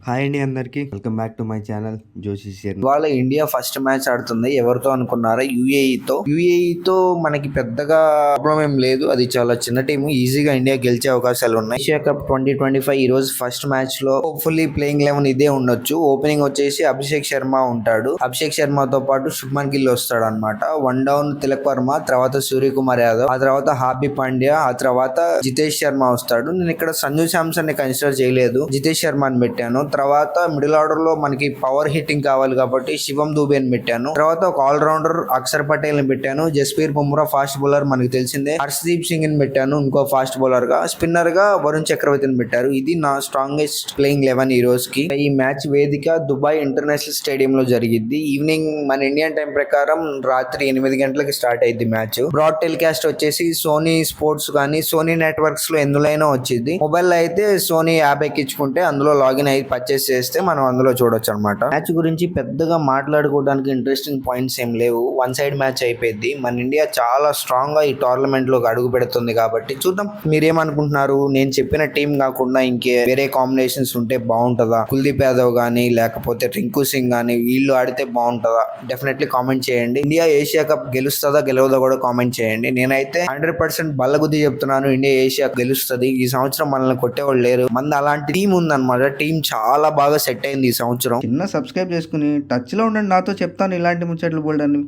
Hi అండి అందరికి welcome back to my channel Joshi share. ఇవాళ ఇండియా ఫస్ట్ మ్యాచ్ ఆడుతుంది. ఎవరితో అనుకున్నారా? యుఏఈతో మనకి పెద్దగా ప్రాబ్లం ఏం లేదు. అది చాలా చిన్న టీం, ఈజీగా ఇండియా గెలిచే అవకాశాలు ఉన్నాయి. ఏషియా కప్ 2025 ఈ రోజు ఫస్ట్ మ్యాచ్ లో హోప్ఫుల్లీ ప్లేయింగ్ 11 ఇదే ఉండొచ్చు. ఓపెనింగ్ వచ్చేసి అభిషేక్ శర్మ ఉంటాడు. అభిషేక్ శర్మతో పాటు శుభ్మన్ గిల్ వస్తాడు అనమాట. వన్ డౌన్ తిలక్ వర్మ, తర్వాత సూర్యకుమార్ యాదవ్, ఆ తర్వాత హార్దిక్ పాండ్యా, ఆ తర్వాత జితేష్ శర్మ వస్తాడు. నేను ఇక్కడ సంజు శాంసన్ ని కన్సిడర్ చేయలేదు, జితేష్ శర్మని పెట్టాను. తర్వాత మిడిల్ ఆర్డర్ లో మనకి పవర్ హిట్టింగ్ కావాలి కాబట్టి శివం దూబే అని పెట్టాను. తర్వాత ఒక ఆల్రౌండర్ అక్షర్ పటేల్ ని పెట్టాను. జస్పీర్ బుమ్రా ఫాస్ట్ బౌలర్ మనకి తెలిసిందే. హర్షదీప్ సింగ్ ని పెట్టాను ఇంకో ఫాస్ట్ బౌలర్ గా. స్పిన్నర్ గా వరుణ్ చక్రవర్తిని పెట్టారు. ఇది నా స్ట్రాంగెస్ట్ ప్లేయింగ్ 11 ఈ రోజుకి. ఈ మ్యాచ్ వేదిక దుబాయ్ ఇంటర్నేషనల్ స్టేడియం లో జరిగింది. ఈవినింగ్ మన ఇండియన్ టైం ప్రకారం రాత్రి 8 గంటలకి స్టార్ట్ అయింది మ్యాచ్. బ్రాడ్ టెలికాస్ట్ వచ్చేసి సోనీ స్పోర్ట్స్ కానీ సోనీ నెట్వర్క్స్ లో ఎందులోనైనా వచ్చింది. మొబైల్ లో అయితే సోనీ యాప్ ఎక్కించుకుంటే అందులో లాగిన్ అయ్యి పర్చేస్ చేస్తే మనం అందులో చూడొచ్చు అనమాట. మ్యాచ్ గురించి పెద్దగా మాట్లాడుకోవడానికి ఇంట్రెస్టింగ్ పాయింట్స్ ఏం లేవు. వన్ సైడ్ మ్యాచ్ అయిపోయింది. మన ఇండియా చాలా స్ట్రాంగ్ గా ఈ టోర్నమెంట్ లోకి అడుగు పెడుతుంది కాబట్టి చూద్దాం. మీరేమనుకుంటున్నారు? నేను చెప్పిన టీం కాకుండా ఇంకే వేరే కాంబినేషన్స్ ఉంటే బాగుంటుందా? కుల్దీప్ యాదవ్ గానీ లేకపోతే రింకు సింగ్ గానీ వీళ్ళు ఆడితే బాగుంటుందా? డెఫినెట్లీ కామెంట్ చేయండి. ఇండియా ఏషియా కప్ గెలుస్తుందా గెలవదా కూడా కామెంట్ చేయండి. నేనైతే 100% బల్లగుద్ది చెప్తున్నాను, ఇండియా ఏషియా గెలుస్తుంది. ఈ సంవత్సరం మనల్ని కొట్టేవాళ్ళు లేరు. మన అలాంటి టీం ఉందన్నమాట. టీం చాలా బాగా సెట్ అయింది ఈ సంవత్సరం. చిన్న సబ్స్క్రైబ్ చేసుకుని టచ్ లో ఉండండి, నాతో చెప్తాను ఇలాంటి ముచ్చట్లు బోల్డ్ అని.